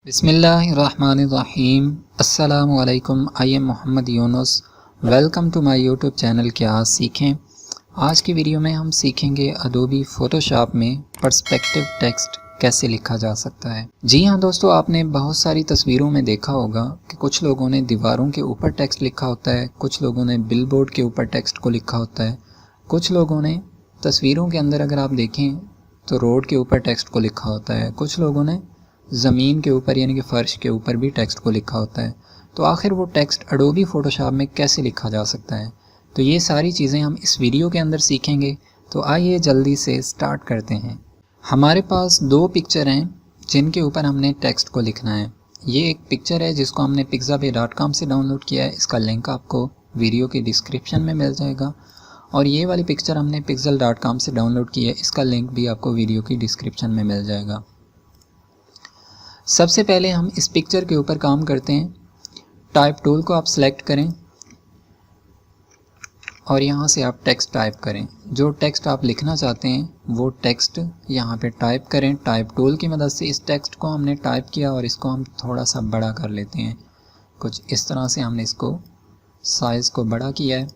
बिस्मिल्लाहिर्रहमानिर्रहीम। अस्सलामु अलैकुम। I am Mohammed Yunus. Welcome to my YouTube channel क्या सीखें। आज की वीडियो में हम सीखेंगे अडोबी फ़ोटोशॉप में पर्सपेक्टिव टेक्स्ट कैसे लिखा जा सकता है। जी हाँ दोस्तों, आपने बहुत सारी तस्वीरों में देखा होगा कि कुछ लोगों ने दीवारों के ऊपर टेक्स्ट लिखा होता है, कुछ लोगों ने बिलबोर्ड के ऊपर टेक्स्ट को लिखा होता है, कुछ लोगों ने तस्वीरों के अंदर अगर आप देखें तो रोड के ऊपर टेक्स्ट को लिखा होता है, कुछ लोगों ने ज़मीन के ऊपर यानी कि फ़र्श के ऊपर भी टेक्स्ट को लिखा होता है। तो आखिर वो टेक्स्ट अडोबी फ़ोटोशॉप में कैसे लिखा जा सकता है, तो ये सारी चीज़ें हम इस वीडियो के अंदर सीखेंगे। तो आइए जल्दी से स्टार्ट करते हैं। हमारे पास दो पिक्चर हैं जिनके ऊपर हमने टेक्स्ट को लिखना है। ये एक पिक्चर है जिसको हमने pixabay.com से डाउनलोड किया है, इसका लिंक आपको वीडियो के डिस्क्रिप्शन में मिल जाएगा। और ये वाली पिक्चर हमने pixel.com से डाउनलोड की है, इसका लिंक भी आपको वीडियो की डिस्क्रिप्शन में मिल जाएगा। सबसे पहले हम इस पिक्चर के ऊपर काम करते हैं। टाइप टूल को आप सेलेक्ट करें और यहाँ से आप टेक्स्ट टाइप करें। जो टेक्स्ट आप लिखना चाहते हैं वो टेक्स्ट यहाँ पे टाइप करें। टाइप टूल की मदद से इस टेक्स्ट को हमने टाइप किया और इसको हम थोड़ा सा बड़ा कर लेते हैं। कुछ इस तरह से हमने इसको साइज़ को बड़ा किया है।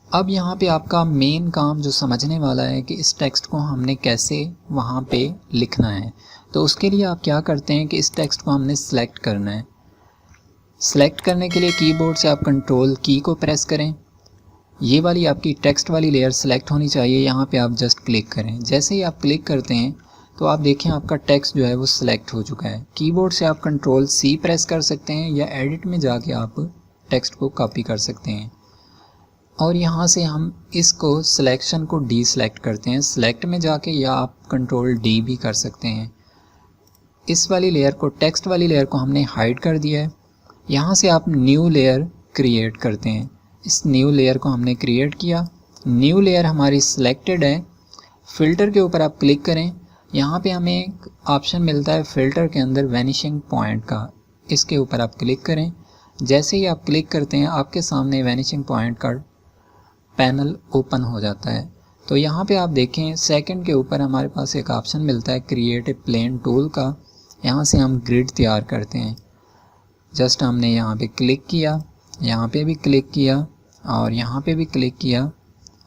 अब यहाँ पे आपका मेन काम जो समझने वाला है कि इस टेक्स्ट को हमने कैसे वहाँ पे लिखना है। तो उसके लिए आप क्या करते हैं कि इस टेक्स्ट को हमने सेलेक्ट करना है। सेलेक्ट करने के लिए कीबोर्ड से आप कंट्रोल की को प्रेस करें। ये वाली आपकी टेक्स्ट वाली लेयर सेलेक्ट होनी चाहिए। यहाँ पे आप जस्ट क्लिक करें। जैसे ही आप क्लिक करते हैं तो आप देखें आपका टेक्स्ट जो है वो सिलेक्ट हो चुका है। कीबोर्ड से आप कंट्रोल सी प्रेस कर सकते हैं या एडिट में जाके आप टेक्स्ट को कॉपी कर सकते हैं। और यहाँ से हम इसको सिलेक्शन को डी सेलेक्ट करते हैं सिलेक्ट में जाके, या आप कंट्रोल डी भी कर सकते हैं। इस वाली लेयर को, टेक्स्ट वाली लेयर को हमने हाइड कर दिया है। यहाँ से आप न्यू लेयर क्रिएट करते हैं। इस न्यू लेयर को हमने क्रिएट किया। न्यू लेयर हमारी सिलेक्टेड है। फ़िल्टर के ऊपर आप क्लिक करें। यहाँ पे हमें एक ऑप्शन मिलता है फ़िल्टर के अंदर वैनिशिंग पॉइंट का, इसके ऊपर आप क्लिक करें। जैसे ही आप क्लिक करते हैं आपके सामने वैनिशिंग पॉइंट का पैनल ओपन हो जाता है। तो यहाँ पे आप देखें सेकंड के ऊपर हमारे पास एक ऑप्शन मिलता है क्रिएट ए प्लेन टूल का। यहाँ से हम ग्रिड तैयार करते हैं। जस्ट हमने यहाँ पे क्लिक किया, यहाँ पे भी क्लिक किया और यहाँ पे भी क्लिक किया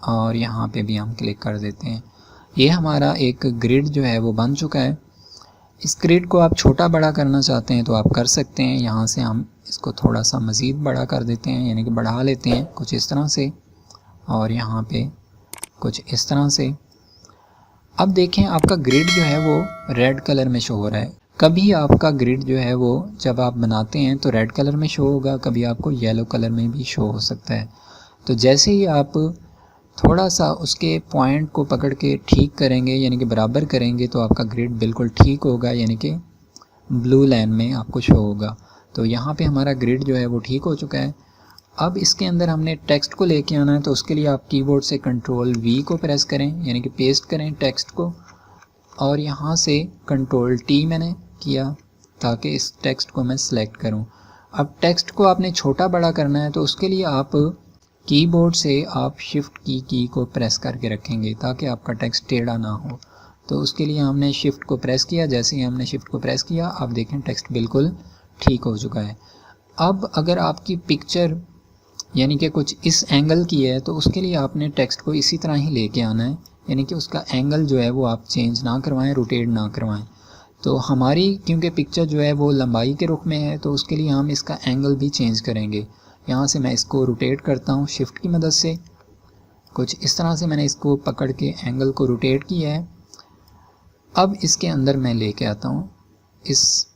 और यहाँ पे भी हम क्लिक कर देते हैं। ये हमारा एक ग्रिड जो है वो बन चुका है। इस ग्रिड को आप छोटा बड़ा करना चाहते हैं तो आप कर सकते हैं। यहाँ से हम इसको थोड़ा सा मज़ीद बड़ा कर देते हैं, यानी कि बढ़ा लेते हैं कुछ इस तरह से, और यहाँ पे कुछ इस तरह से। अब देखें आपका ग्रिड जो है वो रेड कलर में शो हो रहा है। कभी आपका ग्रिड जो है वो जब आप बनाते हैं तो रेड कलर में शो होगा, कभी आपको येलो कलर में भी शो हो सकता है। तो जैसे ही आप थोड़ा सा उसके पॉइंट को पकड़ के ठीक करेंगे, यानी कि बराबर करेंगे, तो आपका ग्रिड बिल्कुल ठीक होगा, यानी कि ब्लू लाइन में आपको शो होगा। तो यहाँ पे हमारा ग्रिड जो है वो ठीक हो चुका है। अब इसके अंदर हमने टेक्स्ट को लेके आना है। तो उसके लिए आप कीबोर्ड से कंट्रोल वी को प्रेस करें, यानी कि पेस्ट करें टेक्स्ट को, और यहाँ से कंट्रोल टी मैंने किया ताकि इस टेक्स्ट को मैं सिलेक्ट करूँ। अब टेक्स्ट को आपने छोटा बड़ा करना है तो उसके लिए आप कीबोर्ड से आप शिफ्ट की को प्रेस करके रखेंगे ताकि आपका टेक्स्ट टेढ़ा ना हो। तो उसके लिए हमने शिफ्ट को प्रेस किया। जैसे ही हमने शिफ्ट को प्रेस किया आप देखें टेक्स्ट बिल्कुल ठीक हो चुका है। अब अगर आपकी पिक्चर यानी कि कुछ इस एंगल की है तो उसके लिए आपने टेक्स्ट को इसी तरह ही लेके आना है, यानी कि उसका एंगल जो है वो आप चेंज ना करवाएं, रोटेट ना करवाएं। तो हमारी क्योंकि पिक्चर जो है वो लंबाई के रुख में है तो उसके लिए हम इसका एंगल भी चेंज करेंगे। यहाँ से मैं इसको रोटेट करता हूँ शिफ्ट की मदद से। कुछ इस तरह से मैंने इसको पकड़ के एंगल को रोटेट किया है। अब इसके अंदर मैं लेके आता हूँ, इस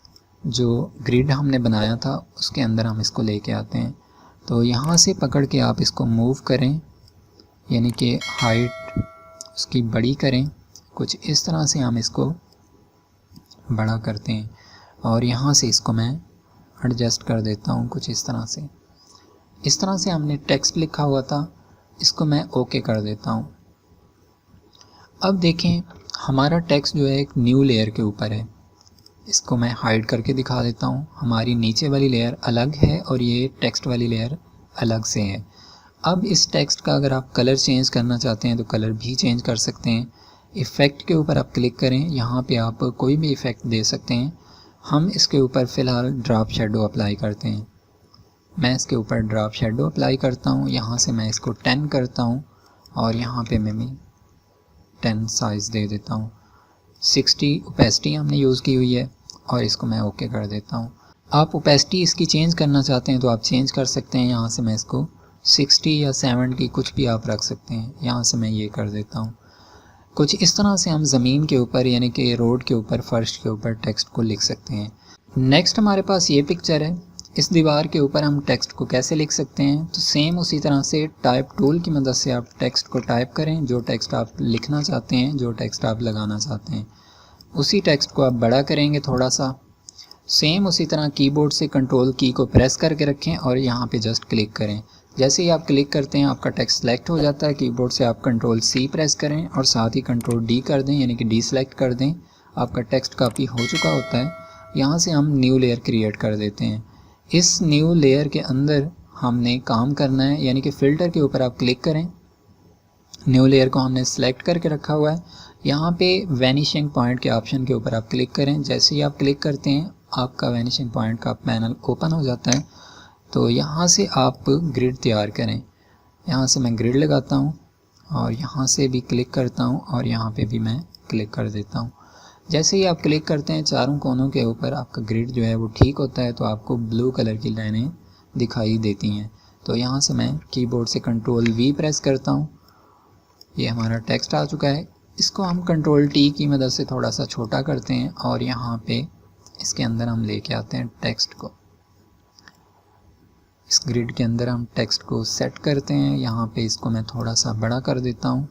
जो ग्रिड हमने बनाया था उसके अंदर हम इसको लेके आते हैं। तो यहाँ से पकड़ के आप इसको मूव करें, यानी कि हाइट उसकी बड़ी करें। कुछ इस तरह से हम इसको बड़ा करते हैं और यहाँ से इसको मैं एडजस्ट कर देता हूँ कुछ इस तरह से। इस तरह से हमने टेक्स्ट लिखा हुआ था, इसको मैं ओके कर देता हूँ। अब देखें हमारा टेक्स्ट जो है एक न्यू लेयर के ऊपर है। इसको मैं हाइड करके दिखा देता हूँ। हमारी नीचे वाली लेयर अलग है और ये टेक्स्ट वाली लेयर अलग से है। अब इस टेक्स्ट का अगर आप कलर चेंज करना चाहते हैं तो कलर भी चेंज कर सकते हैं। इफ़ेक्ट के ऊपर आप क्लिक करें, यहाँ पे आप कोई भी इफ़ेक्ट दे सकते हैं। हम इसके ऊपर फ़िलहाल ड्रॉप शेडो अप्लाई करते हैं। मैं इसके ऊपर ड्रॉप शेडो अप्लाई करता हूँ। यहाँ से मैं इसको 10 करता हूँ और यहाँ पे मैं 10 साइज़ दे देता हूँ। 60 ओपेसिटी हमने यूज़ की हुई है और इसको मैं ओके कर देता हूँ। आप ओपेसिटी इसकी चेंज करना चाहते हैं तो आप चेंज कर सकते हैं। यहाँ से मैं इसको 60 या 70 कुछ भी आप रख सकते हैं। यहाँ से मैं ये कर देता हूँ। कुछ इस तरह से हम ज़मीन के ऊपर यानी कि रोड के ऊपर, फर्श के ऊपर टेक्स्ट को लिख सकते हैं। नेक्स्ट हमारे पास ये पिक्चर है। इस दीवार के ऊपर हम टेक्स्ट को कैसे लिख सकते हैं, तो सेम उसी तरह से टाइप टूल की मदद से आप टेक्स्ट को टाइप करें। जो टेक्स्ट आप लिखना चाहते हैं, जो टेक्स्ट आप लगाना चाहते हैं, उसी टेक्स्ट को आप बड़ा करेंगे थोड़ा सा। सेम उसी तरह कीबोर्ड से कंट्रोल की को प्रेस करके रखें और यहाँ पे जस्ट क्लिक करें। जैसे ही आप क्लिक करते हैं आपका टेक्स्ट सेलेक्ट हो जाता है। कीबोर्ड से आप कंट्रोल C प्रेस करें और साथ ही कंट्रोल D कर दें, यानी कि डी सेलेक्ट कर दें। आपका टेक्स्ट कॉपी हो चुका होता है। यहाँ से हम न्यू लेयर क्रिएट कर देते हैं। इस न्यू लेयर के अंदर हमने काम करना है, यानी कि फ़िल्टर के ऊपर आप क्लिक करें। न्यू लेयर को हमने सेलेक्ट करके रखा हुआ है। यहाँ पे वैनिशिंग पॉइंट के ऑप्शन के ऊपर आप क्लिक करें। जैसे ही आप क्लिक करते हैं आपका वैनिशिंग पॉइंट का पैनल ओपन हो जाता है। तो यहाँ से आप ग्रिड तैयार करें। यहाँ से मैं ग्रिड लगाता हूँ और यहाँ से भी क्लिक करता हूँ और यहाँ पे भी मैं क्लिक कर देता हूँ। जैसे ही आप क्लिक करते हैं चारों कोनों के ऊपर आपका ग्रिड जो है वो ठीक होता है, तो आपको ब्लू कलर की लाइनें दिखाई देती हैं। तो यहाँ से मैं कीबोर्ड से कंट्रोल V प्रेस करता हूँ। ये हमारा टेक्स्ट आ चुका है। इसको हम कंट्रोल T की मदद से थोड़ा सा छोटा करते हैं और यहाँ पे इसके अंदर हम लेके आते हैं टेक्स्ट को। इस ग्रिड के अंदर हम टेक्स्ट को सेट करते हैं। यहाँ पे इसको मैं थोड़ा सा बड़ा कर देता हूँ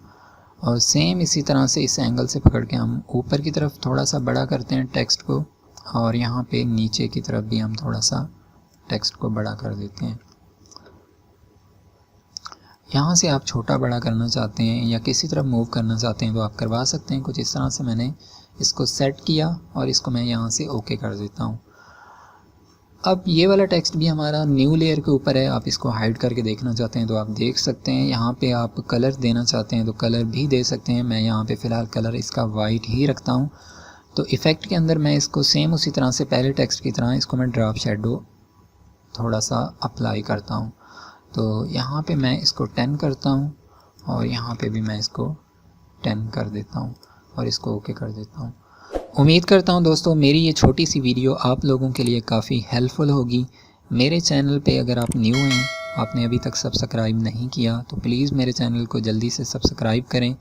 और सेम इसी तरह से इस एंगल से पकड़ के हम ऊपर की तरफ थोड़ा सा बड़ा करते हैं टेक्स्ट को और यहाँ पे नीचे की तरफ भी हम थोड़ा सा टेक्स्ट को बड़ा कर देते हैं। यहाँ से आप छोटा बड़ा करना चाहते हैं या किसी तरफ मूव करना चाहते हैं तो आप करवा सकते हैं। कुछ इस तरह से मैंने इसको सेट किया और इसको मैं यहाँ से ओके कर देता हूँ। अब ये वाला टेक्स्ट भी हमारा न्यू लेयर के ऊपर है। आप इसको हाइड करके देखना चाहते हैं तो आप देख सकते हैं। यहाँ पे आप कलर देना चाहते हैं तो कलर भी दे सकते हैं। मैं यहाँ पे फ़िलहाल कलर इसका वाइट ही रखता हूँ। तो इफ़ेक्ट के अंदर मैं इसको सेम उसी तरह से पहले टेक्स्ट की तरह इसको मैं ड्रॉप शेडो थोड़ा सा अप्लाई करता हूँ। तो यहाँ पे मैं इसको 10 करता हूँ और यहाँ पे भी मैं इसको 10 कर देता हूँ और इसको ओके कर देता हूँ। उम्मीद करता हूँ दोस्तों मेरी ये छोटी सी वीडियो आप लोगों के लिए काफ़ी हेल्पफुल होगी। मेरे चैनल पे अगर आप न्यू हैं, आपने अभी तक सब्सक्राइब नहीं किया तो प्लीज़ मेरे चैनल को जल्दी से सब्सक्राइब करें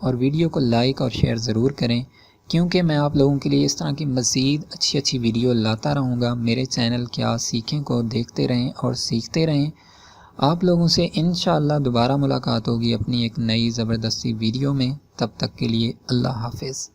और वीडियो को लाइक और शेयर ज़रूर करें, क्योंकि मैं आप लोगों के लिए इस तरह की मज़ीद अच्छी वीडियो लाता रहूँगा। मेरे चैनल क्या सीखें को देखते रहें और सीखते रहें। आप लोगों से इंशाअल्लाह दोबारा मुलाकात होगी अपनी एक नई ज़बरदस्ती वीडियो में। तब तक के लिए अल्लाह हाफ़िज़।